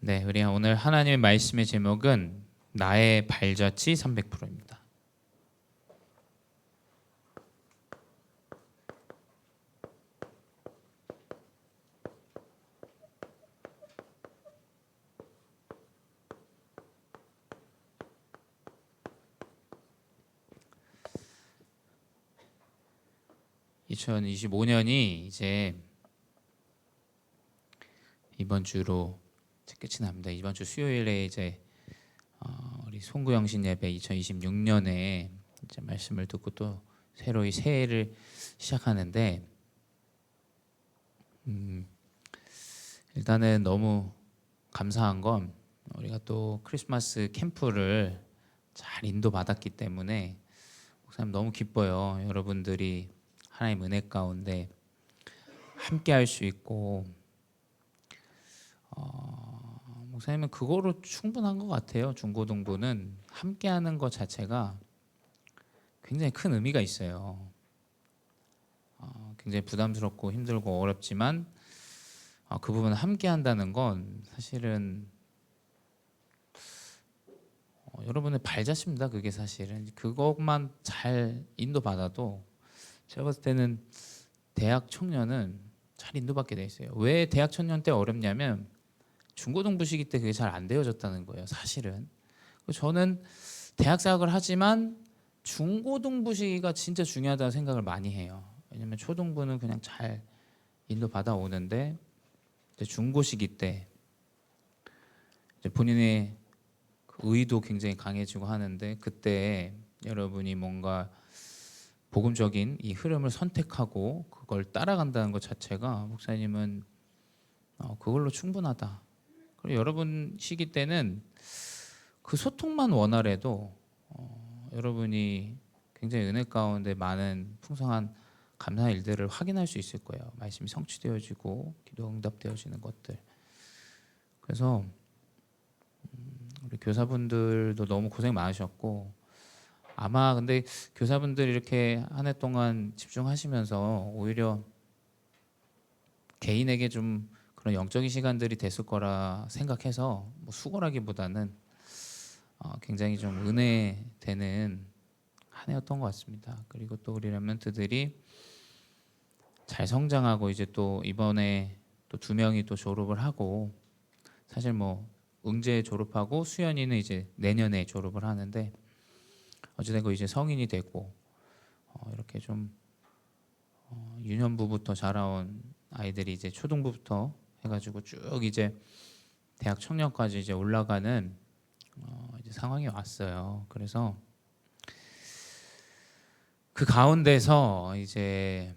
네, 우리 오늘 하나님의 말씀의 제목은 나의 발자취 300%입니다. (2025년이) 이제 이번 주로 끝이 납니다. 이번 주 수요일에 이제 우리 송구영신 예배 2026년에 이제 말씀을 듣고 또 새로이 새해를 시작하는데, 일단은 너무 감사한 건 우리가 또 크리스마스 캠프를 잘 인도받았기 때문에 목사님 너무 기뻐요. 여러분들이 하나님 은혜 가운데 함께 할 수 있고, 목사님은 그거로 충분한 것 같아요. 중고등부는 함께하는 것 자체가 굉장히 큰 의미가 있어요. 굉장히 부담스럽고 힘들고 어렵지만 그 부분을 함께한다는 건 사실은 여러분의 발자취입니다. 그게 사실은 그것만 잘 인도받아도 제가 봤을 때는 대학 청년은 잘 인도받게 돼 있어요. 왜 대학 청년 때 어렵냐면 중고등부 시기 때 그게 잘 안 되어졌다는 거예요. 사실은 저는 대학 사학을 하지만 중고등부 시기가 진짜 중요하다고 생각을 많이 해요. 왜냐면 초등부는 그냥 잘 인도받아 오는데 중고 시기 때 이제 본인의 의도 굉장히 강해지고 하는데, 그때 여러분이 뭔가 복음적인 이 흐름을 선택하고 그걸 따라간다는 것 자체가 목사님은 그걸로 충분하다. 그리고 여러분 시기 때는 그 소통만 원활해도 여러분이 굉장히 은혜 가운데 많은 풍성한 감사한 일들을 확인할 수 있을 거예요. 말씀이 성취되어지고 기도 응답되어지는 것들. 그래서 우리 교사분들도 너무 고생 많으셨고, 아마 근데 교사분들 이렇게 한 해 동안 집중하시면서 오히려 개인에게 좀 그런 영적인 시간들이 됐을 거라 생각해서 뭐 수고라기보다는 굉장히 좀 은혜 되는 한 해였던 것 같습니다. 그리고 또 우리 렘넌트들이 잘 성장하고 이제 또 이번에 또 2명이 또 졸업을 하고, 사실 뭐 응재 졸업하고 수연이는 이제 내년에 졸업을 하는데 어찌됐건 이제 성인이 되고 이렇게 좀 유년부부터 자라온 아이들이 이제 초등부부터 해가지고 쭉 이제 대학 청년까지 이제 올라가는 이제 상황이 왔어요. 그래서 그 가운데서 이제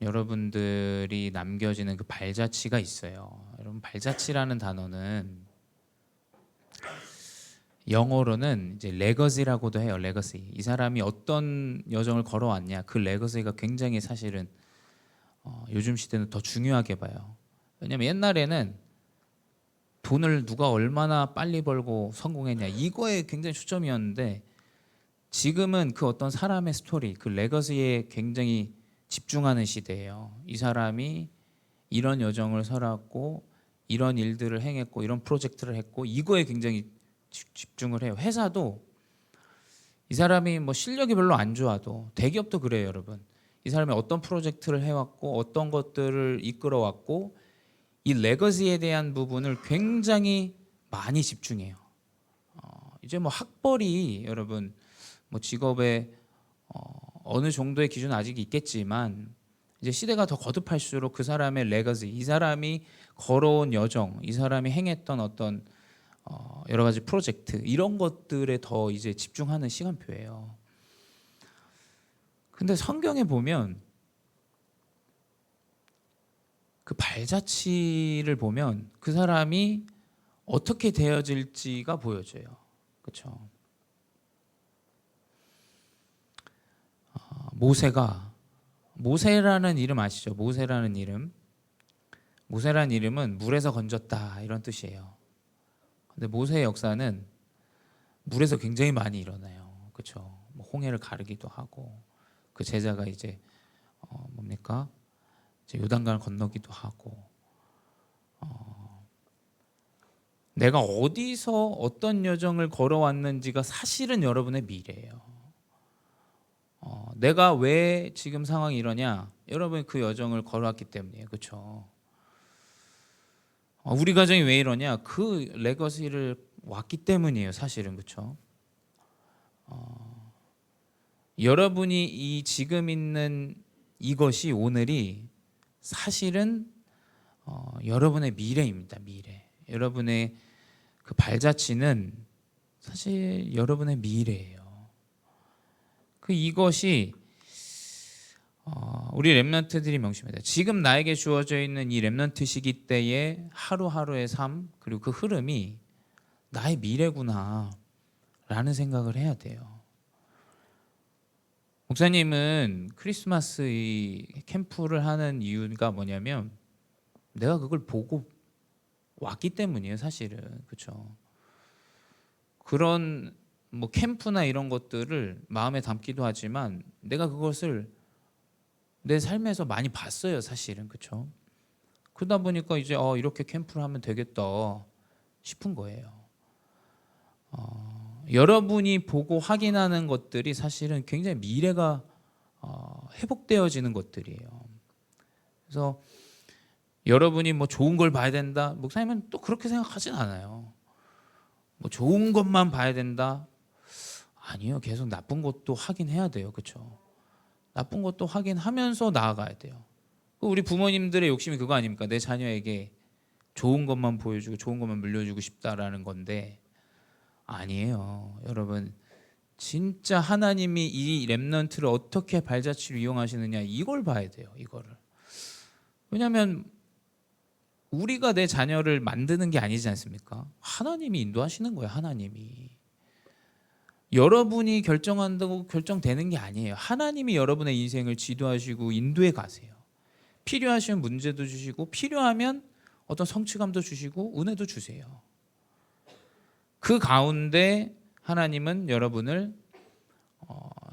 여러분들이 남겨지는 그 발자취가 있어요. 여러분, 발자취라는 단어는 영어로는 이제 레거시라고도 해요. 레거시. 이 사람이 어떤 여정을 걸어왔냐, 그 레거시가 굉장히 사실은 요즘 시대는 더 중요하게 봐요. 왜냐면 옛날에는 돈을 누가 얼마나 빨리 벌고 성공했냐, 이거에 굉장히 초점이었는데 지금은 그 어떤 사람의 스토리, 그 레거시에 굉장히 집중하는 시대예요. 이 사람이 이런 여정을 살았고 이런 일들을 행했고 이런 프로젝트를 했고, 이거에 굉장히 집중을 해요. 회사도 이 사람이 뭐 실력이 별로 안 좋아도, 대기업도 그래요, 여러분. 이 사람이 어떤 프로젝트를 해왔고 어떤 것들을 이끌어왔고 이 레거시에 대한 부분을 굉장히 많이 집중해요. 이제 뭐 학벌이 여러분 뭐 직업에 어느 정도의 기준은 아직 있겠지만 이제 시대가 더 거듭할수록 그 사람의 레거시, 이 사람이 걸어온 여정, 이 사람이 행했던 어떤 여러 가지 프로젝트, 이런 것들에 더 이제 집중하는 시간표예요. 근데 성경에 보면 그 발자취를 보면 그 사람이 어떻게 되어질지가 보여져요. 그렇죠? 모세라는 이름 아시죠? 모세라는 이름은 물에서 건졌다 이런 뜻이에요. 근데 모세의 역사는 물에서 굉장히 많이 일어나요. 그렇죠? 뭐 홍해를 가르기도 하고, 그 제자가 이제 뭡니까? 이제 요단강을 건너기도 하고, 내가 어디서 어떤 여정을 걸어왔는지가 사실은 여러분의 미래예요. 내가 왜 지금 상황이 이러냐? 여러분이 그 여정을 걸어왔기 때문이에요. 그렇죠? 우리 가정이 왜 이러냐? 그 레거시를 왔기 때문이에요. 사실은. 그렇죠? 여러분이 이 지금 있는 이것이 오늘이 사실은 여러분의 미래입니다. 미래. 여러분의 그 발자취는 사실 여러분의 미래예요. 그 이것이 우리 렘넌트들이 명심해야 돼요. 지금 나에게 주어져 있는 이 렘넌트 시기 때의 하루하루의 삶 그리고 그 흐름이 나의 미래구나 라는 생각을 해야 돼요. 목사님은 크리스마스 이 캠프를 하는 이유가 뭐냐면 내가 그걸 보고 왔기 때문이에요. 사실은. 그렇죠? 그런 뭐 캠프나 이런 것들을 마음에 담기도 하지만 내가 그것을 내 삶에서 많이 봤어요. 사실은. 그렇죠? 그러다 보니까 이제 이렇게 캠프를 하면 되겠다 싶은 거예요. 여러분이 보고 확인하는 것들이 사실은 굉장히 미래가 회복되어지는 것들이에요. 그래서 여러분이 뭐 좋은 걸 봐야 된다. 목사님은 또 그렇게 생각하진 않아요. 뭐 좋은 것만 봐야 된다. 아니요. 계속 나쁜 것도 확인해야 돼요. 그렇죠? 나쁜 것도 확인하면서 나아가야 돼요. 우리 부모님들의 욕심이 그거 아닙니까? 내 자녀에게 좋은 것만 보여주고 좋은 것만 물려주고 싶다라는 건데 아니에요. 여러분 진짜 하나님이 이 렘넌트를 어떻게 발자취로 이용하시느냐 이걸 봐야 돼요. 이거를. 왜냐하면 우리가 내 자녀를 만드는 게 아니지 않습니까? 하나님이 인도하시는 거예요. 하나님이. 여러분이 결정한다고 결정되는 게 아니에요. 하나님이 여러분의 인생을 지도하시고 인도해 가세요. 필요하시면 문제도 주시고 필요하면 어떤 성취감도 주시고 은혜도 주세요. 그 가운데 하나님은 여러분을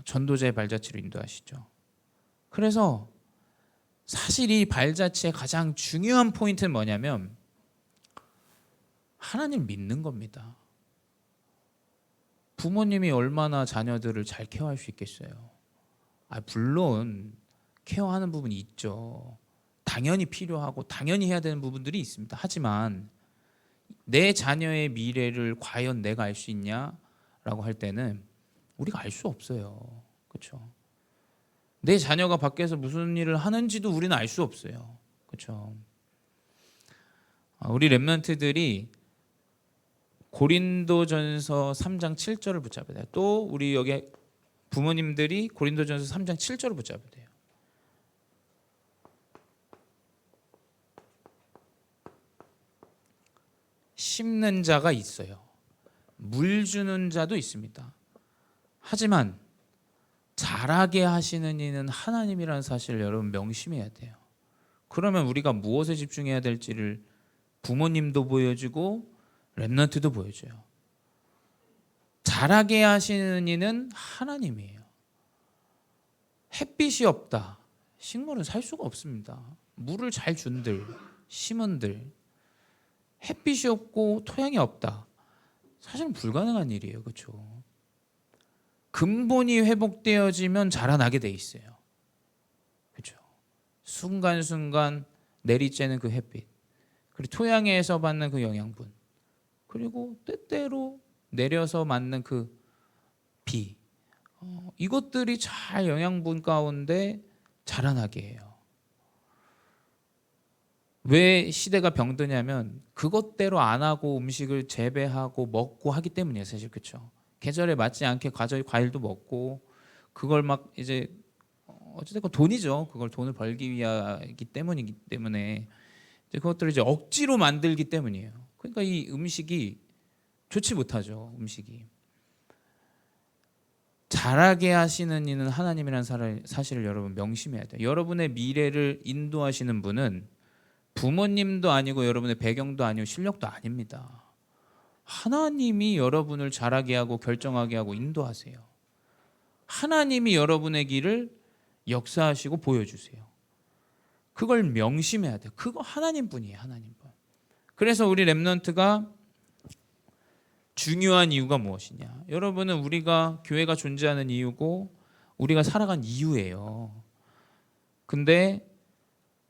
전도자의 발자취로 인도하시죠. 그래서 사실 이 발자취의 가장 중요한 포인트는 뭐냐면 하나님 믿는 겁니다. 부모님이 얼마나 자녀들을 잘 케어할 수 있겠어요. 물론 케어하는 부분이 있죠. 당연히 필요하고 당연히 해야 되는 부분들이 있습니다. 하지만 내 자녀의 미래를 과연 내가 알 수 있냐라고 할 때는 우리가 알 수 없어요. 그렇죠? 내 자녀가 밖에서 무슨 일을 하는지도 우리는 알 수 없어요. 그렇죠? 우리 렘넌트들이 고린도전서 3장 7절을 붙잡아야 돼요. 또 우리 여기 부모님들이 고린도전서 3장 7절을 붙잡아야 돼요. 심는 자가 있어요. 물 주는 자도 있습니다. 하지만 자라게 하시는 이는 하나님이라는 사실을 여러분 명심해야 돼요. 그러면 우리가 무엇에 집중해야 될지를 부모님도 보여주고 렘넌트도 보여줘요. 자라게 하시는 이는 하나님이에요. 햇빛이 없다. 식물은 살 수가 없습니다. 물을 잘 준들, 심은들 햇빛이 없고 토양이 없다. 사실은 불가능한 일이에요. 그렇죠? 근본이 회복되어지면 자라나게 돼 있어요. 그렇죠? 순간순간 내리쬐는 그 햇빛, 그리고 토양에서 받는 그 영양분, 그리고 때때로 내려서 맞는 그 비, 이것들이 잘 영양분 가운데 자라나게 해요. 왜 시대가 병드냐면 그것대로 안 하고 음식을 재배하고 먹고 하기 때문이에요. 사실. 그렇죠? 계절에 맞지 않게 과일도 먹고 그걸 막 이제 어쨌든 돈이죠. 그걸 돈을 벌기 위하기 때문이기 때문에 이제 그것들을 이제 억지로 만들기 때문이에요. 그러니까 이 음식이 좋지 못하죠. 음식이. 자라게 하시는 이는 하나님이라는 사실을 여러분 명심해야 돼요. 여러분의 미래를 인도하시는 분은 부모님도 아니고 여러분의 배경도 아니고 실력도 아닙니다. 하나님이 여러분을 자라게 하고 결정하게 하고 인도하세요. 하나님이 여러분의 길을 역사하시고 보여주세요. 그걸 명심해야 돼요. 그거 하나님뿐이에요. 하나님뿐. 그래서 우리 렘넌트가 중요한 이유가 무엇이냐? 여러분은 우리가 교회가 존재하는 이유고 우리가 살아간 이유예요. 근데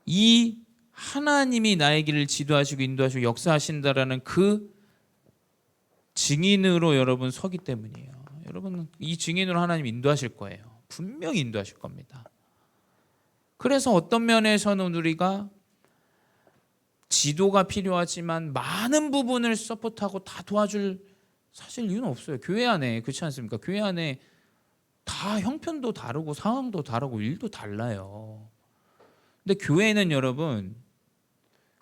이 하나님이 나의 길을 지도하시고 인도하시고 역사하신다라는 그 증인으로 여러분 서기 때문이에요. 여러분 이 증인으로 하나님 인도하실 거예요. 분명히 인도하실 겁니다. 그래서 어떤 면에서는 우리가 지도가 필요하지만 많은 부분을 서포트하고 다 도와줄 사실 이유는 없어요. 교회 안에 그렇지 않습니까? 교회 안에 다 형편도 다르고 상황도 다르고 일도 달라요. 근데 교회는 여러분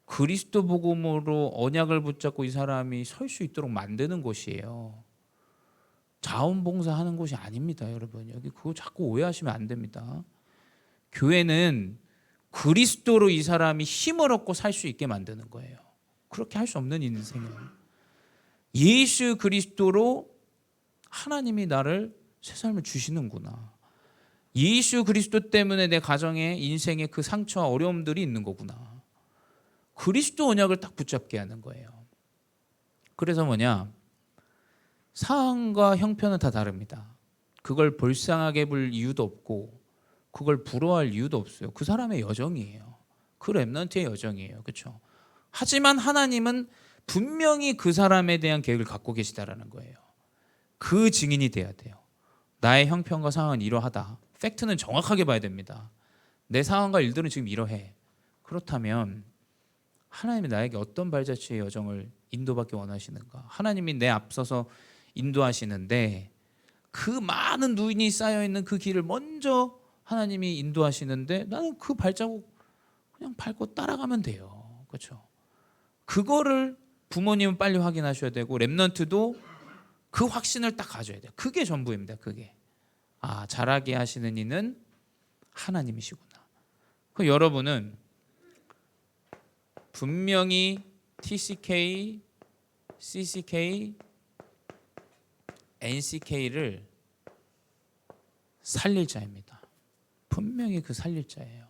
그리스도 복음으로 언약을 붙잡고 이 사람이 설 수 있도록 만드는 곳이에요. 자원봉사하는 곳이 아닙니다, 여러분. 여기 그거 자꾸 오해하시면 안 됩니다. 교회는 그리스도로 이 사람이 힘을 얻고 살 수 있게 만드는 거예요. 그렇게 할 수 없는 인생은 예수 그리스도로 하나님이 나를 새 삶을 주시는구나. 예수 그리스도 때문에 내 가정에 인생에 그 상처와 어려움들이 있는 거구나. 그리스도 언약을 딱 붙잡게 하는 거예요. 그래서 뭐냐? 상황과 형편은 다 다릅니다. 그걸 불쌍하게 볼 이유도 없고 그걸 부러워할 이유도 없어요. 그 사람의 여정이에요. 그 렘넌트의 여정이에요. 그렇죠? 하지만 하나님은 분명히 그 사람에 대한 계획을 갖고 계시다라는 거예요. 그 증인이 돼야 돼요. 나의 형편과 상황은 이러하다. 팩트는 정확하게 봐야 됩니다. 내 상황과 일들은 지금 이러해. 그렇다면 하나님이 나에게 어떤 발자취의 여정을 인도받기 원하시는가? 하나님이 내 앞서서 인도하시는데 그 많은 누인이 쌓여있는 그 길을 먼저 하나님이 인도하시는데 나는 그 발자국 그냥 밟고 따라가면 돼요. 그렇죠? 그거를 부모님은 빨리 확인하셔야 되고 렘넌트도 그 확신을 딱 가져야 돼요. 그게 전부입니다. 그게. 아, 잘하게 하시는 이는 하나님이시구나. 그 여러분은 분명히 TCK, CCK, NCK를 살릴 자입니다. 분명히 그 살릴 자예요.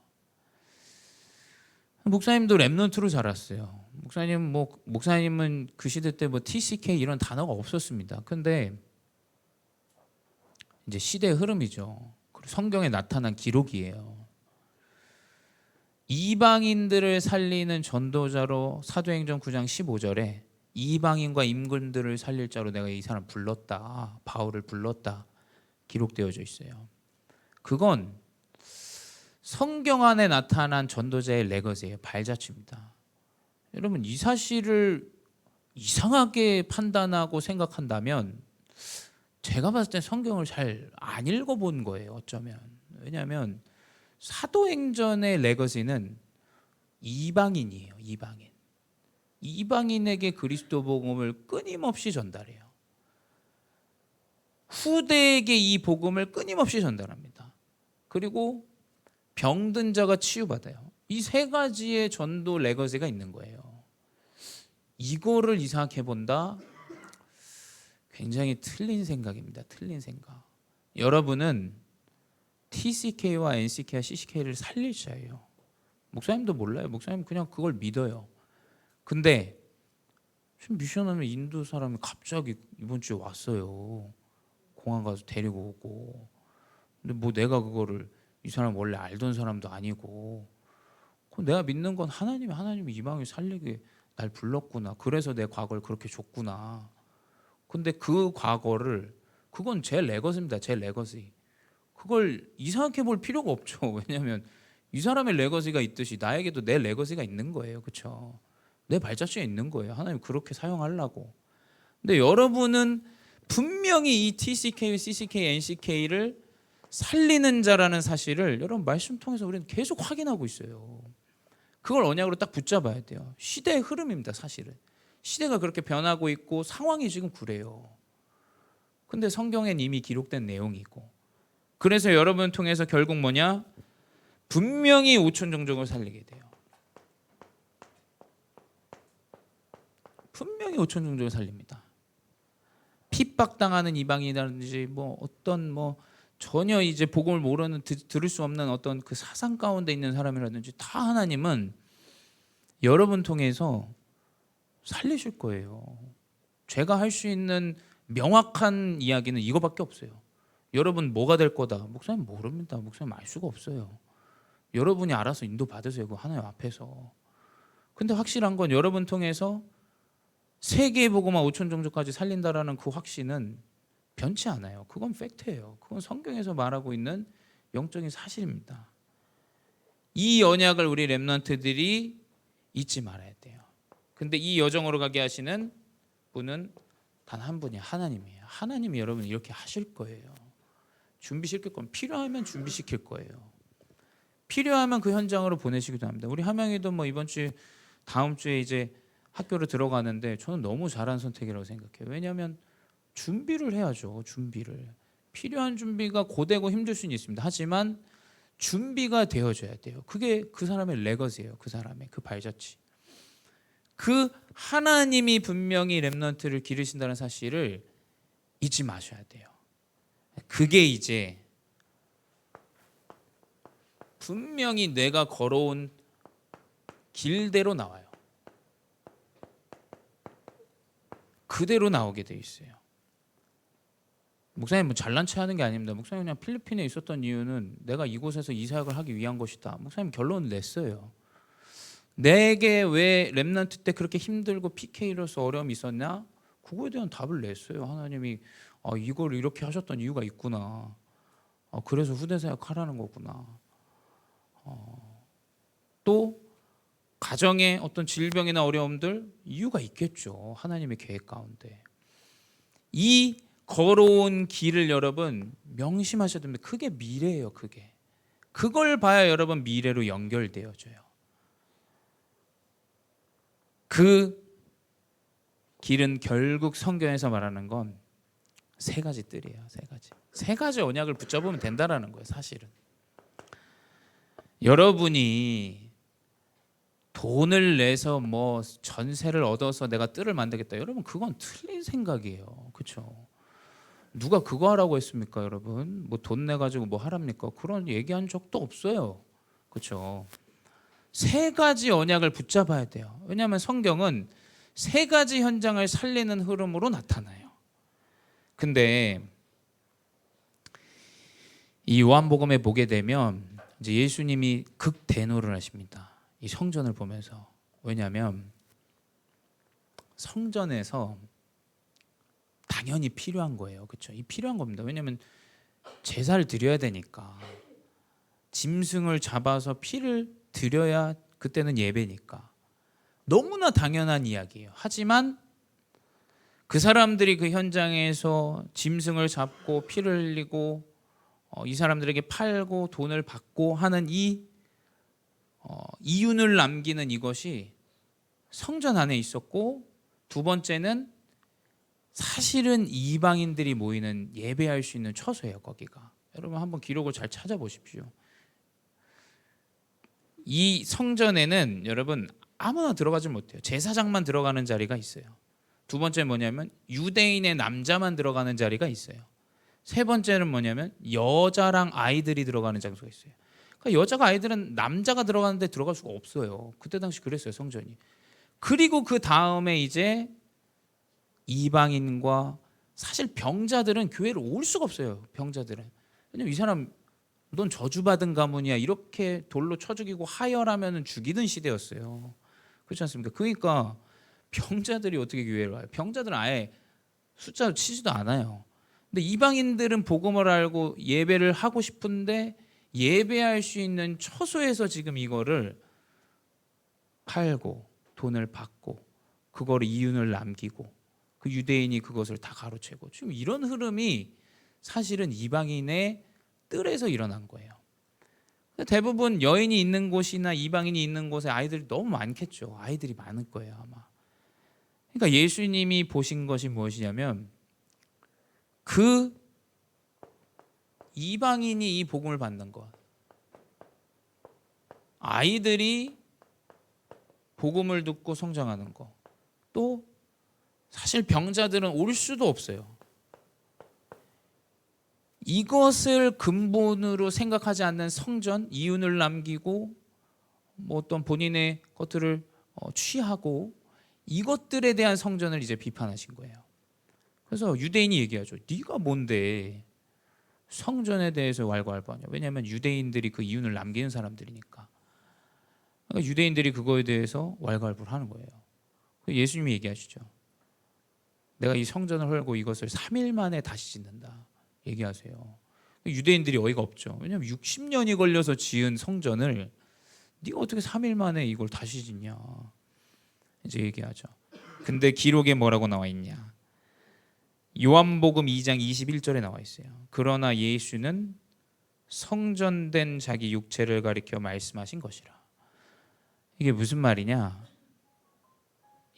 목사님도 렘넌트로 자랐어요. 목사님은 그 시대 때 뭐 TCK 이런 단어가 없었습니다. 근데 이제 시대의 흐름이죠. 그리고 성경에 나타난 기록이에요. 이방인들을 살리는 전도자로 사도행전 9장 15절에 이방인과 임금들을 살릴 자로 내가 이 사람 불렀다. 바울을 불렀다. 기록되어져 있어요. 그건 성경 안에 나타난 전도자의 레거시예요. 발자취입니다. 여러분 이 사실을 이상하게 판단하고 생각한다면 제가 봤을 때 성경을 잘 안 읽어본 거예요. 어쩌면. 왜냐하면 사도행전의 레거시는 이방인이에요. 이방인. 이방인에게 그리스도 복음을 끊임없이 전달해요. 후대에게 이 복음을 끊임없이 전달합니다. 그리고 병든 자가 치유받아요. 이 세 가지의 전도 레거시가 있는 거예요. 이거를 이상하게 본다? 굉장히 틀린 생각입니다. 틀린 생각. 여러분은 TCK와 NCK와 CCK를 살릴 자예요. 목사님도 몰라요. 목사님 그냥 그걸 믿어요. 근데 지금 미션하면 인도 사람이 갑자기 이번 주에 왔어요. 공항 가서 데리고 오고. 근데 뭐 내가 그거를 이 사람 원래 알던 사람도 아니고. 그럼 내가 믿는 건 하나님이 이방을 살리게 날 불렀구나. 그래서 내 과거를 그렇게 줬구나. 근데 그 과거를 그건 제 레거시입니다. 제 레거시. 그걸 이상하게 볼 필요가 없죠. 왜냐하면 이 사람의 레거시가 있듯이 나에게도 내 레거시가 있는 거예요. 그렇죠? 내 발자취가 있는 거예요. 하나님 그렇게 사용하려고. 근데 여러분은 분명히 이 TCK, CCK, NCK를 살리는 자라는 사실을 여러분 말씀 통해서 우리는 계속 확인하고 있어요. 그걸 언약으로 딱 붙잡아야 돼요. 시대의 흐름입니다. 사실은. 시대가 그렇게 변하고 있고 상황이 지금 그래요. 근데 성경엔 이미 기록된 내용이고 그래서 여러분 통해서 결국 뭐냐? 분명히 5천 종족을 살리게 돼요. 분명히 5천 종족을 살립니다. 핍박당하는 이방인이라든지 어떤 전혀 이제 복음을 모르는 들을 수 없는 어떤 그 사상 가운데 있는 사람이라든지 다 하나님은 여러분 통해서 살리실 거예요. 제가 할 수 있는 명확한 이야기는 이거밖에 없어요. 여러분 뭐가 될 거다. 목사님 모릅니다. 목사님 알 수가 없어요. 여러분이 알아서 인도 받으세요. 그 하나님 앞에서. 근데 확실한 건 여러분 통해서 세계의 복음화 5천 종족까지 살린다라는 그 확신은 변치 않아요. 그건 팩트예요. 그건 성경에서 말하고 있는 영적인 사실입니다. 이 언약을 우리 렘넌트들이 잊지 말아야 돼요. 근데 이 여정으로 가게 하시는 분은 단 한 분이 하나님이에요. 하나님이 여러분 이렇게 하실 거예요. 준비시킬 거면 필요하면 준비시킬 거예요. 필요하면 그 현장으로 보내시기도 합니다. 우리 하명이도 뭐 이번 주 다음 주에 이제 학교로 들어가는데 저는 너무 잘한 선택이라고 생각해요. 왜냐하면 준비를 해야죠. 준비를. 필요한 준비가 고되고 힘들 수는 있습니다. 하지만 준비가 되어져야 돼요. 그게 그 사람의 레거시예요. 그 사람의 그 발자취. 그 하나님이 분명히 렘넌트를 기르신다는 사실을 잊지 마셔야 돼요. 그게 이제 분명히 내가 걸어온 길대로 나와요. 그대로 나오게 돼 있어요. 목사님 뭐 잘난 체 하는 게 아닙니다. 목사님 그냥 필리핀에 있었던 이유는 내가 이곳에서 이 사역을 하기 위한 것이다. 목사님 결론을 냈어요. 내게 왜 렘넌트 때 그렇게 힘들고 PK로서 어려움이 있었냐? 그거에 대한 답을 냈어요. 하나님이 이걸 이렇게 하셨던 이유가 있구나. 그래서 후대 사역 하라는 거구나. 또 가정의 어떤 질병이나 어려움들 이유가 있겠죠. 하나님의 계획 가운데. 이 걸어온 길을 여러분 명심하셔야 됩니다. 그게 미래예요. 그게. 그걸 봐야 여러분 미래로 연결되어져요. 그 길은 결국 성경에서 말하는 건 세 가지 뜰이에요. 세 가지 언약을 붙잡으면 된다라는 거예요. 사실은 여러분이 돈을 내서 뭐 전세를 얻어서 내가 뜰을 만들겠다. 여러분 그건 틀린 생각이에요. 그렇죠? 누가 그거 하라고 했습니까, 여러분? 뭐 돈 내 가지고 뭐 하랍니까? 그런 얘기한 적도 없어요. 그렇죠? 세 가지 언약을 붙잡아야 돼요. 왜냐하면 성경은 세 가지 현장을 살리는 흐름으로 나타나요. 근데 이 요한복음에 보게 되면 이제 예수님이 극대노를 하십니다. 이 성전을 보면서. 왜냐하면 성전에서 당연히 필요한 거예요. 그렇죠? 이 필요한 겁니다. 왜냐하면 제사를 드려야 되니까. 짐승을 잡아서 피를 드려야 그때는 예배니까. 너무나 당연한 이야기예요. 하지만 그 사람들이 그 현장에서 짐승을 잡고 피를 흘리고 이 사람들에게 팔고 돈을 받고 하는 이 이윤을 남기는 이것이 성전 안에 있었고, 두 번째는 사실은 이방인들이 모이는 예배할 수 있는 처소예요. 거기가. 여러분 한번 기록을 잘 찾아보십시오. 이 성전에는 여러분 아무나 들어가지 못해요. 제사장만 들어가는 자리가 있어요. 두 번째는 뭐냐면 유대인의 남자만 들어가는 자리가 있어요. 세 번째는 뭐냐면 여자랑 아이들이 들어가는 장소가 있어요. 그러니까 여자가 아이들은 남자가 들어가는데 들어갈 수가 없어요. 그때 당시 그랬어요, 성전이. 그리고 그 다음에 이제 이방인과 사실 병자들은 교회를 올 수가 없어요. 병자들은. 왜냐면 이 사람 넌 저주받은 가문이야 이렇게 돌로 쳐 죽이고 하혈하면 죽이던 시대였어요. 그렇지 않습니까? 그러니까 병자들이 어떻게 교회를 와요? 병자들은 아예 숫자로 치지도 않아요. 근데 이방인들은 복음을 알고 예배를 하고 싶은데 예배할 수 있는 처소에서 지금 이거를 팔고 돈을 받고 그거를 이윤을 남기고 그 유대인이 그것을 다 가로채고, 지금 이런 흐름이 사실은 이방인의 뜰에서 일어난 거예요. 대부분 여인이 있는 곳이나 이방인이 있는 곳에 아이들이 너무 많겠죠. 아이들이 많을 거예요, 아마. 그러니까 예수님이 보신 것이 무엇이냐면 그 이방인이 이 복음을 받는 것, 아이들이 복음을 듣고 성장하는 것, 또 사실 병자들은 올 수도 없어요. 이것을 근본으로 생각하지 않는 성전, 이윤을 남기고 뭐 어떤 본인의 것들을 취하고 이것들에 대한 성전을 이제 비판하신 거예요. 그래서 유대인이 얘기하죠. 네가 뭔데 성전에 대해서 왈가왈부하냐. 왜냐하면 유대인들이 그 이윤을 남기는 사람들이니까. 그러니까 유대인들이 그거에 대해서 왈가왈부를 하는 거예요. 예수님이 얘기하시죠. 내가 이 성전을 헐고 이것을 3일 만에 다시 짓는다 얘기하세요. 유대인들이 어이가 없죠. 왜냐하면 60년이 걸려서 지은 성전을 네가 어떻게 3일 만에 이걸 다시 짓냐 이제 얘기하죠. 근데 기록에 뭐라고 나와 있냐. 요한복음 2장 21절에 나와 있어요. 그러나 예수는 성전된 자기 육체를 가리켜 말씀하신 것이라. 이게 무슨 말이냐.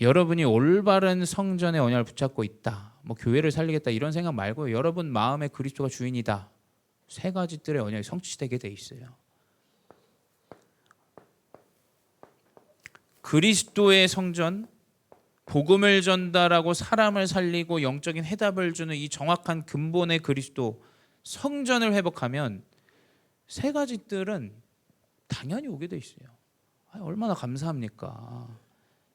여러분이 올바른 성전의 언약을 붙잡고 있다, 뭐 교회를 살리겠다 이런 생각 말고 여러분 마음에 그리스도가 주인이다, 세 가지 뜰의 언약이 성취되게 돼 있어요. 그리스도의 성전, 복음을 전달하고 사람을 살리고 영적인 해답을 주는 이 정확한 근본의 그리스도 성전을 회복하면 세 가지 뜰은 당연히 오게 돼 있어요. 얼마나 감사합니까?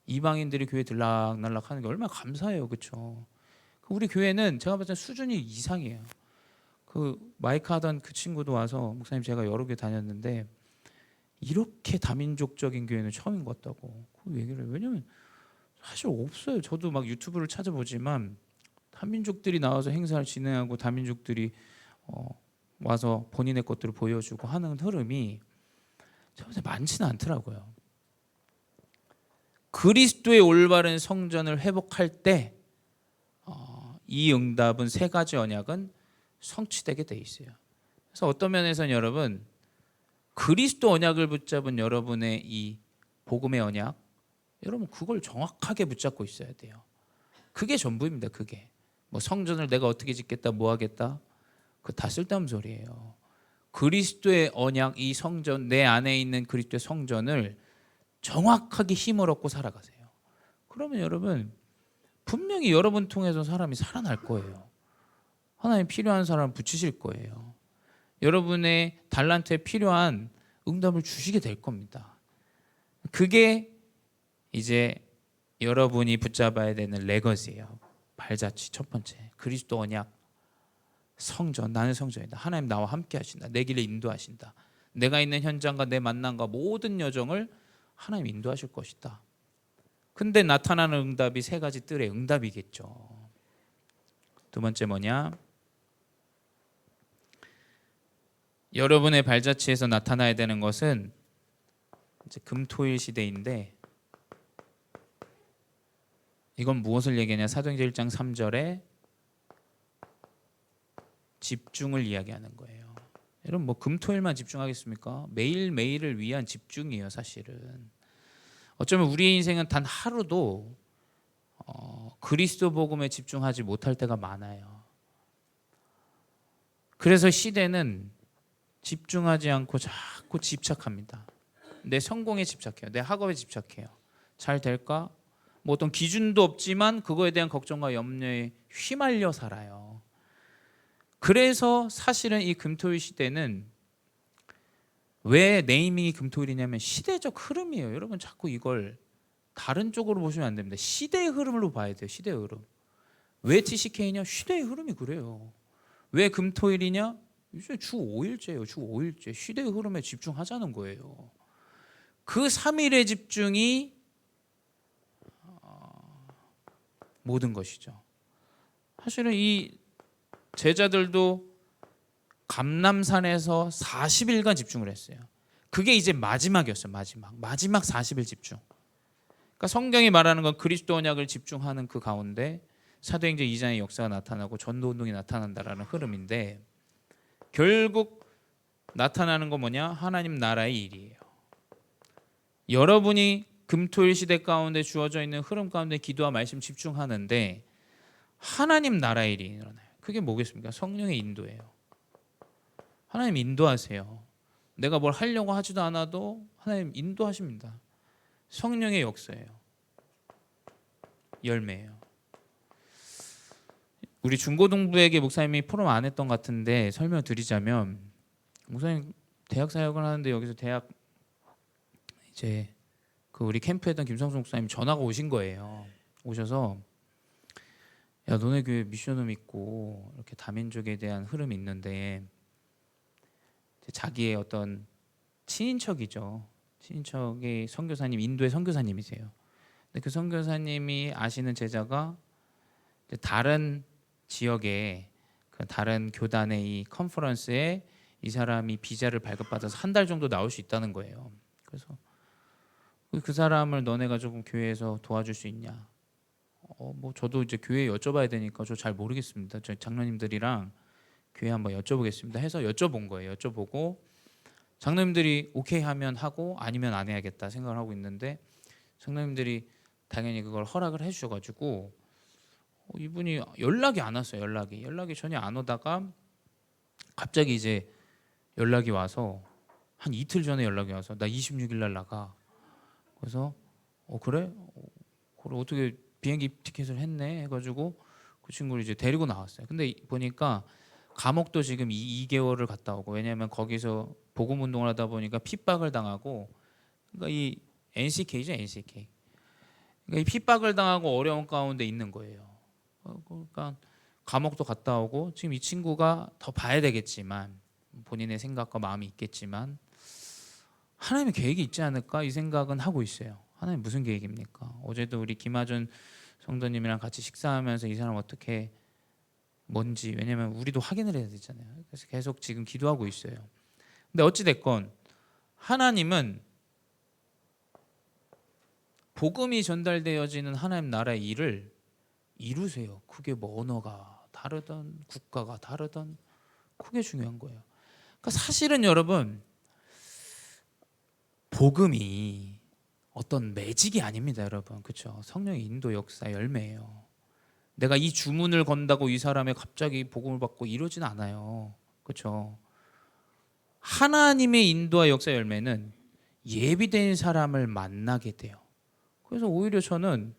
이방인들이 교회 들락날락 하는 게 얼마나 감사해요. 그렇죠? 우리 교회는 제가 봤을 때 수준이 이상이에요. 그 마이크 하던 그 친구도 와서 목사님 제가 여러 개 다녔는데 이렇게 다민족적인 교회는 처음인 것 같다고 그 얘기를 해요. 왜냐면 사실 없어요. 저도 막 유튜브를 찾아보지만 다민족들이 나와서 행사를 진행하고 다민족들이 와서 본인의 것들을 보여주고 하는 흐름이 제가 봤을 때 많지는 않더라고요. 그리스도의 올바른 성전을 회복할 때 이 응답은 세 가지 언약은 성취되게 돼 있어요. 그래서 어떤 면에서는 여러분 그리스도 언약을 붙잡은 여러분의 이 복음의 언약, 여러분 그걸 정확하게 붙잡고 있어야 돼요. 그게 전부입니다. 그게 뭐 성전을 내가 어떻게 짓겠다 뭐 하겠다 그 다 쓸데없는 소리예요. 그리스도의 언약, 이 성전, 내 안에 있는 그리스도의 성전을 정확하게 힘을 얻고 살아가세요. 그러면 여러분 분명히 여러분 통해서 사람이 살아날 거예요. 하나님 필요한 사람 붙이실 거예요. 여러분의 달란트에 필요한 응답을 주시게 될 겁니다. 그게 이제 여러분이 붙잡아야 되는 레거시예요. 발자취 첫 번째, 그리스도 언약, 성전. 나는 성전이다. 하나님 나와 함께 하신다. 내 길을 인도하신다. 내가 있는 현장과 내 만남과 모든 여정을 하나님 인도하실 것이다. 근데 나타나는 응답이 세 가지 뜰의 응답이겠죠. 두 번째 뭐냐? 여러분의 발자취에서 나타나야 되는 것은 이제 금토일 시대인데 이건 무엇을 얘기하냐? 사도행전 1장 3절에 집중을 이야기하는 거예요. 여러분 뭐 금토일만 집중하겠습니까? 매일매일을 위한 집중이에요. 사실은 어쩌면 우리의 인생은 단 하루도 그리스도 복음에 집중하지 못할 때가 많아요. 그래서 시대는 집중하지 않고 자꾸 집착합니다. 내 성공에 집착해요. 내 학업에 집착해요. 잘 될까? 뭐 어떤 기준도 없지만 그거에 대한 걱정과 염려에 휘말려 살아요. 그래서 사실은 이 금토일 시대는 왜 네이밍이 금토일이냐면 시대적 흐름이에요. 여러분 자꾸 이걸 다른 쪽으로 보시면 안 됩니다. 시대의 흐름으로 봐야 돼요. 시대의 흐름. 왜 TCK냐? 시대의 흐름이 그래요. 왜 금토일이냐? 이제 주 5일째예요. 주 5일째. 시대의 흐름에 집중하자는 거예요. 그 3일의 집중이 모든 것이죠. 사실은 이 제자들도 감람산에서 40일간 집중을 했어요. 그게 이제 마지막이었어요. 마지막 40일 집중. 그러니까 성경이 말하는 건 그리스도 언약을 집중하는 그 가운데 사도행전 2장의 역사가 나타나고 전도운동이 나타난다라는 흐름인데 결국 나타나는 건 뭐냐? 하나님 나라의 일이에요. 여러분이 금토일 시대 가운데 주어져 있는 흐름 가운데 기도와 말씀 집중하는데 하나님 나라의 일이 일어나요. 그게 뭐겠습니까? 성령의 인도예요. 하나님 인도하세요. 내가 뭘 하려고 하지도 않아도 하나님 인도하십니다. 성령의 역사예요. 열매예요. 우리 중고등부에게 목사님이 포럼 안 했던 것 같은데 설명을 드리자면 목사님 대학 사역을 하는데 여기서 대학 이제 그 우리 캠프에 했던 김성수 목사님 전화가 오신 거예요. 오셔서 야, 너네 교회 미션홈 있고 이렇게 다민족에 대한 흐름이 있는데 자기의 어떤 친인척이죠. 친인척의 선교사님, 인도의 선교사님이세요. 근데 그 선교사님이 아시는 제자가 다른 지역에 그 다른 교단의 이 컨퍼런스에 이 사람이 비자를 발급받아서 한 달 정도 나올 수 있다는 거예요. 그래서 그 사람을 너네가 조금 교회에서 도와줄 수 있냐? 뭐 저도 이제 교회에 여쭤봐야 되니까 저 잘 모르겠습니다. 저희 장로님들이랑 교회 한번 여쭤보겠습니다 해서 여쭤본 거예요. 여쭤보고 장로님들이 오케이 하면 하고 아니면 안 해야겠다 생각을 하고 있는데 장로님들이 당연히 그걸 허락을 해주셔가지고 이분이 연락이 안 왔어요. 연락이 전혀 안 오다가 갑자기 이제 연락이 와서 한 이틀 전에 연락이 와서 나 26일 날 나가. 그래서 그래? 그래 어떻게 비행기 티켓을 했네 해가지고 그 친구를 이제 데리고 나왔어요. 근데 보니까 감옥도 지금 2개월을 갔다 오고 왜냐하면 거기서 복음 운동을 하다 보니까 핍박을 당하고 그러니까 이 NCK죠 NCK. 그러니까 이 핍박을 당하고 어려운 가운데 있는 거예요. 그러니까 감옥도 갔다 오고 지금 이 친구가 더 봐야 되겠지만 본인의 생각과 마음이 있겠지만 하나님의 계획이 있지 않을까 이 생각은 하고 있어요. 하나님 무슨 계획입니까? 어제도 우리 김하준 성도님이랑 같이 식사하면서 이 사람 어떻게 뭔지 왜냐면 우리도 확인을 해야 되잖아요. 그래서 계속 지금 기도하고 있어요. 근데 어찌 됐건 하나님은 복음이 전달되어지는 하나님 나라의 일을 이루세요. 그게 뭐 언어가 다르든 국가가 다르든 그게 중요한 거예요. 그러니까 사실은 여러분 복음이 어떤 매직이 아닙니다, 여러분. 그렇죠? 성령의 인도 역사 열매예요. 내가 이 주문을 건다고 이 사람의 갑자기 복음을 받고 이러진 않아요. 그렇죠? 하나님의 인도와 역사 열매는 예비된 사람을 만나게 돼요. 그래서 오히려 저는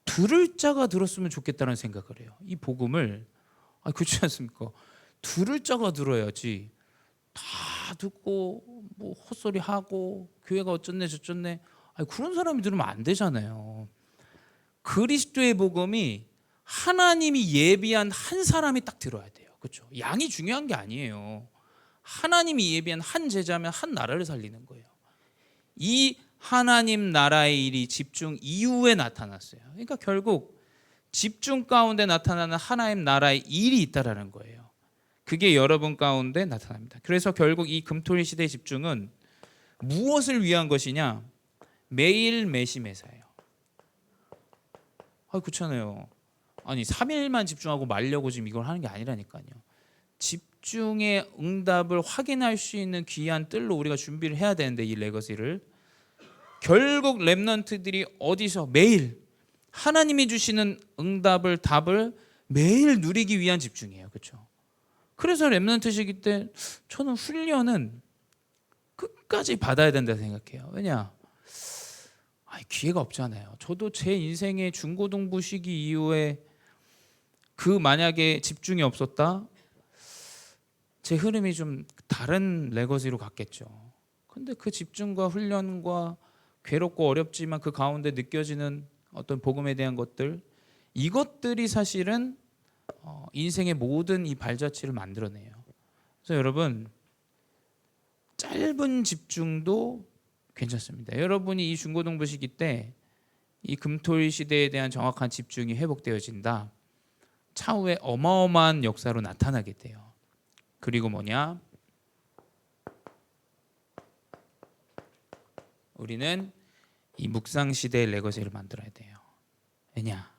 들을 자가 들었으면 좋겠다는 생각을 해요. 이 복음을 그렇지 않습니까? 들을 자가 들어야지 다 듣고 뭐 헛소리 하고 교회가 어쩌네 저쩌네 그런 사람이 들으면 안 되잖아요. 그리스도의 복음이 하나님이 예비한 한 사람이 딱 들어야 돼요. 그렇죠? 양이 중요한 게 아니에요. 하나님이 예비한 한 제자면 한 나라를 살리는 거예요. 이 하나님 나라의 일이 집중 이후에 나타났어요. 그러니까 결국 집중 가운데 나타나는 하나님 나라의 일이 있다라는 거예요. 그게 여러분 가운데 나타납니다. 그래서 결국 이 금토일 시대의 집중은 무엇을 위한 것이냐? 매일 매시매사예요. 그렇잖아요. 아니 3일만 집중하고 말려고 지금 이걸 하는 게 아니라니까요. 집중의 응답을 확인할 수 있는 귀한 뜰로 우리가 준비를 해야 되는데 이 레거시를 결국 렘넌트들이 어디서 매일 하나님이 주시는 응답을 답을 매일 누리기 위한 집중이에요. 그렇죠? 그래서 렘넌트 시기 때 저는 훈련은 끝까지 받아야 된다 생각해요. 왜냐? 기회가 없잖아요. 저도 제 인생의 중고등부 시기 이후에 만약에 집중이 없었다 제 흐름이 좀 다른 레거시로 갔겠죠. 근데 그 집중과 훈련과 괴롭고 어렵지만 그 가운데 느껴지는 어떤 복음에 대한 것들 이것들이 사실은 인생의 모든 이 발자취를 만들어내요. 그래서 여러분 짧은 집중도 괜찮습니다. 여러분이 이 중고등부 시기 때 이 금토일 시대에 대한 정확한 집중이 회복되어진다. 차후에 어마어마한 역사로 나타나게 돼요. 그리고 뭐냐? 우리는 이 묵상 시대의 레거시를 만들어야 돼요. 왜냐?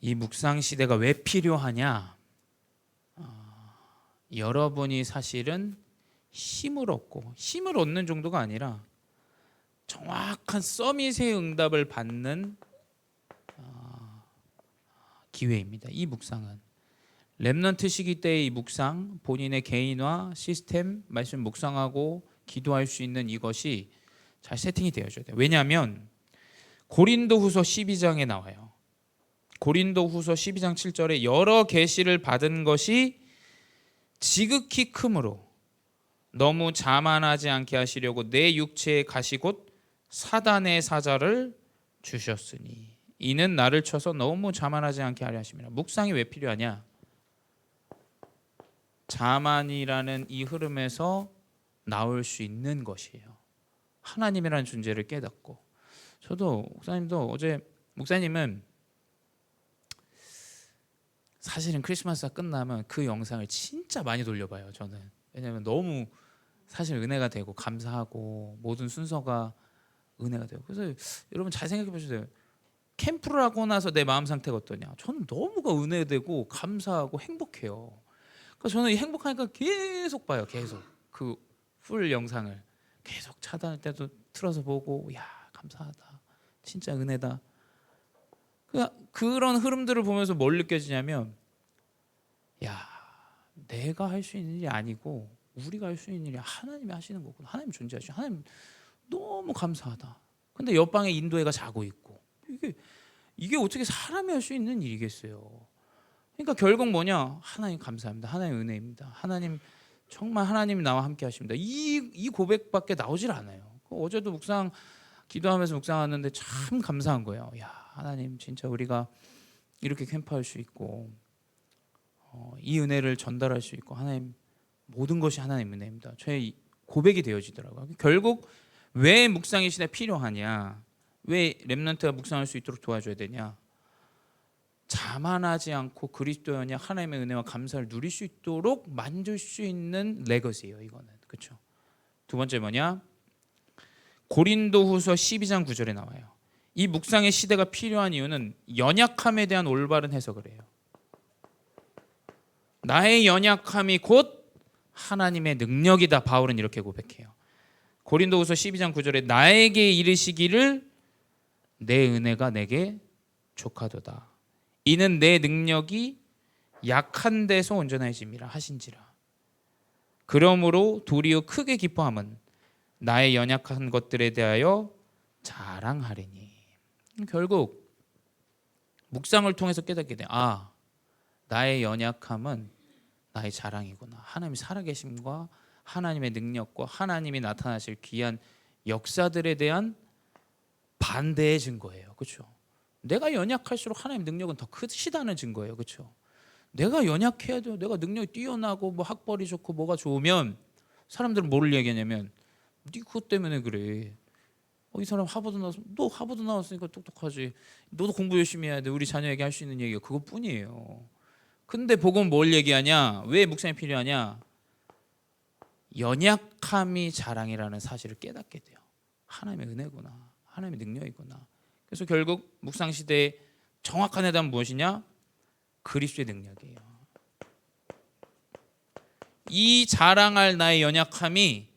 이 묵상 시대가 왜 필요하냐? 여러분이 사실은 힘을 얻는 정도가 아니라 정확한 서밋의 응답을 받는 기회입니다. 이 묵상은 렘넌트 시기 때의 이 묵상, 본인의 개인화 시스템, 말씀 묵상하고 기도할 수 있는 이것이 잘 세팅이 되어줘야 돼요. 왜냐하면 고린도후서 12장에 나와요. 고린도후서 12장 7절에 여러 계시를 받은 것이 지극히 크므로 너무 자만하지 않게 하시려고 내 육체에 가시 곧 사단의 사자를 주셨으니 이는 나를 쳐서 너무 자만하지 않게 하려 하심이라. 묵상이 왜 필요하냐? 자만이라는 이 흐름에서 나올 수 있는 것이에요. 하나님이라는 존재를 깨닫고. 저도 목사님도 어제 목사님은 사실은 크리스마스가 끝나면 그 영상을 진짜 많이 돌려봐요. 저는 왜냐하면 너무 사실 은혜가 되고 감사하고 모든 순서가 은혜가 되고. 그래서 여러분 잘 생각해 보세요. 캠프를 하고 나서 내 마음 상태가 어떠냐? 저는 너무가 은혜되고 감사하고 행복해요. 그래서 저는 행복하니까 계속 봐요. 계속 그 풀 영상을 계속 차단할 때도 틀어서 보고, 야 감사하다, 진짜 은혜다. 그런 흐름들을 보면서 뭘 느껴지냐면, 야 내가 할 수 있는 일이 아니고 우리가 할 수 있는 일이 하나님이 하시는 거구나. 하나님 존재하시고 하나님 너무 감사하다. 근데 옆방에 인도애가 자고 있고, 이게 어떻게 사람이 할 수 있는 일이겠어요. 그러니까 결국 뭐냐? 하나님 감사합니다. 하나님 은혜입니다. 하나님 정말 하나님이 나와 함께 하십니다. 이 고백밖에 나오질 않아요. 어제도 기도하면서 묵상하는데 참 감사한 거예요. 야 하나님 진짜 우리가 이렇게 캠프할 수 있고 이 은혜를 전달할 수 있고, 하나님 모든 것이 하나님 은혜입니다. 저의 고백이 되어지더라고요. 결국 왜 묵상의 시대 필요하냐? 왜 렘넌트가 묵상할 수 있도록 도와줘야 되냐? 자만하지 않고 그리스도연이 하나님의 은혜와 감사를 누릴 수 있도록 만들 수 있는 레거시예요. 이거는 그렇죠. 두 번째 뭐냐? 고린도후서 12장 9절에 나와요. 이 묵상의 시대가 필요한 이유는 연약함에 대한 올바른 해석을 해요. 나의 연약함이 곧 하나님의 능력이다. 바울은 이렇게 고백해요. 고린도후서 12장 9절에 나에게 이르시기를 내 은혜가 내게 족하도다. 이는 내 능력이 약한 데서 온전해짐이라 하신지라. 그러므로 도리어 크게 기뻐함은 나의 연약한 것들에 대하여 자랑하리니. 결국 묵상을 통해서 깨닫게 돼. 나의 연약함은 나의 자랑이구나. 하나님이 살아계심과 하나님의 능력과 하나님이 나타나실 귀한 역사들에 대한 반대의 증거예요. 그렇죠? 내가 연약할수록 하나님 능력은 더 크시다는 증거예요. 그렇죠? 내가 연약해야 돼요. 내가 능력이 뛰어나고 뭐 학벌이 좋고 뭐가 좋으면 사람들은 뭐를 얘기하냐면, 네 그것 때문에 그래. 이 사람 하버드 나왔어. 너 하버드 나왔으니까 똑똑하지. 너도 공부 열심히 해야 돼. 우리 자녀에게 할 수 있는 얘기가 그것뿐이에요. 근데 복음은 뭘 얘기하냐? 왜 묵상이 필요하냐? 연약함이 자랑이라는 사실을 깨닫게 돼요. 하나님의 은혜구나. 하나님의 능력이구나. 그래서 결국 묵상 시대의 정확한 해답은 무엇이냐? 그리스도의 능력이에요. 이 자랑할 나의 연약함이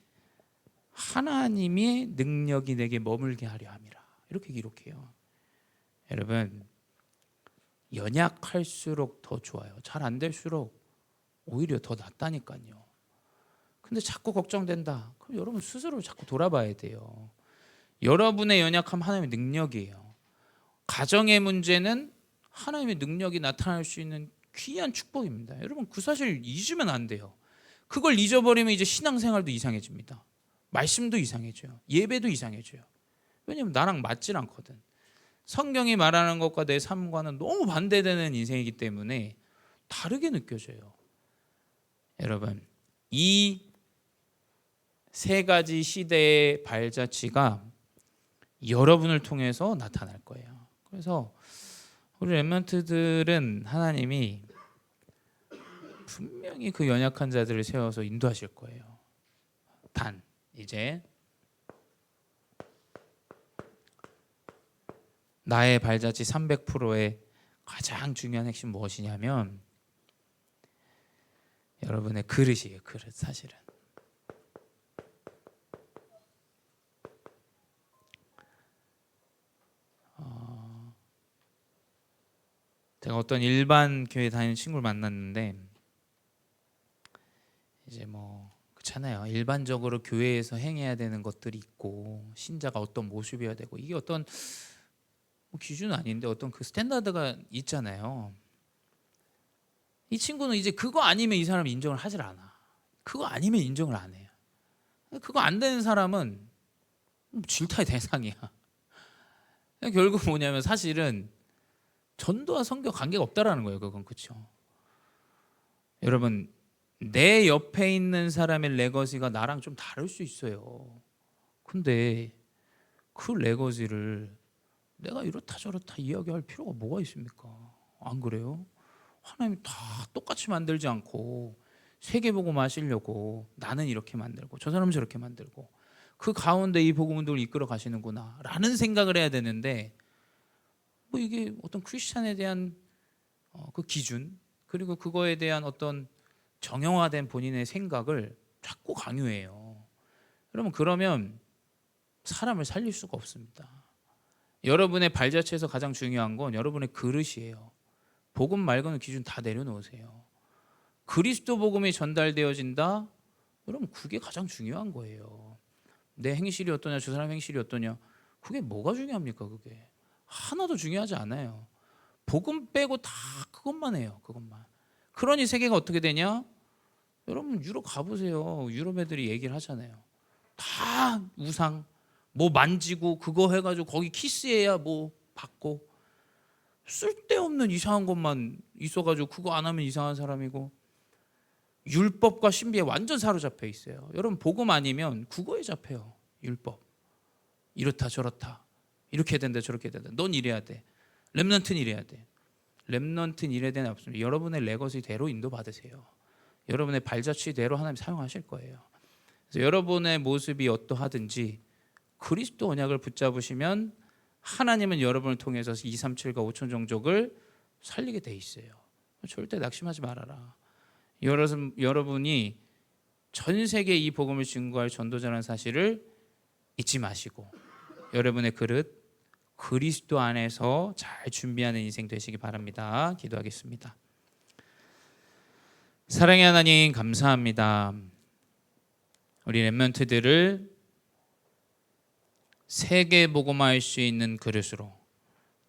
하나님의 능력이 내게 머물게 하려 함이라. 이렇게 기록해요. 여러분, 연약할수록 더 좋아요. 잘 안 될수록 오히려 더 낫다니까요. 근데 자꾸 걱정된다. 그럼 여러분 스스로 자꾸 돌아봐야 돼요. 여러분의 연약함 하나님의 능력이에요. 가정의 문제는 하나님의 능력이 나타날 수 있는 귀한 축복입니다. 여러분 그 사실 잊으면 안 돼요. 그걸 잊어버리면 이제 신앙생활도 이상해집니다. 말씀도 이상해져요. 예배도 이상해져요. 왜냐하면 나랑 맞질 않거든. 성경이 말하는 것과 내 삶과는 너무 반대되는 인생이기 때문에 다르게 느껴져요. 여러분, 이 세 가지 시대의 발자취가 여러분을 통해서 나타날 거예요. 그래서 우리 렘넌트들은 하나님이 분명히 그 연약한 자들을 세워서 인도하실 거예요. 단 이제 나의 발자취 300%의 가장 중요한 핵심 무엇이냐면 여러분의 그릇이에요. 그릇. 사실은 제가 어떤 일반 교회 다니는 친구를 만났는데, 이제 뭐 그렇잖아요. 일반적으로 교회에서 행해야 되는 것들이 있고 신자가 어떤 모습이어야 되고, 이게 어떤 뭐 기준은 아닌데 어떤 그 스탠다드가 있잖아요. 이 친구는 이제 그거 아니면 이 사람 인정을 하질 않아. 그거 아니면 인정을 안 해요. 그거 안 되는 사람은 질타의 대상이야. 결국 뭐냐면 사실은 전도와 선교 관계가 없다라는 거예요. 그건 그렇죠. 여러분, 내 옆에 있는 사람의 레거시가 나랑 좀 다를 수 있어요. 근데 그 레거시를 내가 이렇다 저렇다 이야기할 필요가 뭐가 있습니까? 안 그래요? 하나님이 다 똑같이 만들지 않고 세계복음 하시려고 나는 이렇게 만들고 저 사람은 저렇게 만들고 그 가운데 이 복음 운동을 이끌어 가시는구나 라는 생각을 해야 되는데, 뭐 이게 어떤 크리스찬에 대한 그 기준, 그리고 그거에 대한 어떤 정형화된 본인의 생각을 자꾸 강요해요. 여러분, 그러면 사람을 살릴 수가 없습니다. 여러분의 발자취에서 가장 중요한 건 여러분의 그릇이에요. 복음 말고는 기준 다 내려놓으세요. 그리스도 복음이 전달되어진다? 여러분, 그게 가장 중요한 거예요. 내 행실이 어떠냐, 저 사람 행실이 어떠냐, 그게 뭐가 중요합니까? 그게 하나도 중요하지 않아요. 복음 빼고 다 그것만 해요. 그것만. 그러니 세계가 어떻게 되냐? 여러분, 유럽 가보세요. 유럽 애들이 얘기를 하잖아요. 다 우상, 뭐 만지고 그거 해가지고 거기 키스해야 뭐 받고, 쓸데없는 이상한 것만 있어가지고 그거 안 하면 이상한 사람이고, 율법과 신비에 완전 사로잡혀 있어요. 여러분, 복음 아니면 국어에 잡혀요. 율법, 이렇다 저렇다, 이렇게 해야 된다 저렇게 해야 된다, 넌 이래야 돼, 렘넌트는 이래야 돼. 렘넌트는 이래야 되나 없습니다. 여러분의 레거시대로 인도받으세요. 여러분의 발자취대로 하나님 사용하실 거예요. 그래서 여러분의 모습이 어떠하든지 그리스도 언약을 붙잡으시면 하나님은 여러분을 통해서 237과 5천 종족을 살리게 돼 있어요. 절대 낙심하지 말아라. 여러분이 전 세계에 이 복음을 증거할 전도자라는 사실을 잊지 마시고 여러분의 그릇 그리스도 안에서 잘 준비하는 인생 되시기 바랍니다. 기도하겠습니다. 사랑의 하나님, 감사합니다. 우리 렘넌트들을 세계 복음화할 수 있는 그릇으로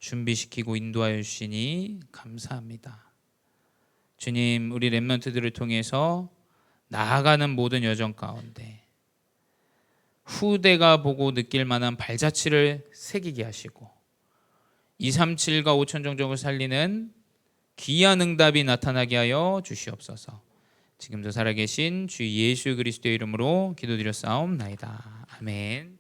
준비시키고 인도하여 주시니 감사합니다. 주님, 우리 렘넌트들을 통해서 나아가는 모든 여정 가운데 후대가 보고 느낄 만한 발자취를 새기게 하시고 237과 5천 종족을 살리는 귀한 응답이 나타나게 하여 주시옵소서. 지금도 살아계신 주 예수 그리스도의 이름으로 기도드렸사옵나이다. 아멘.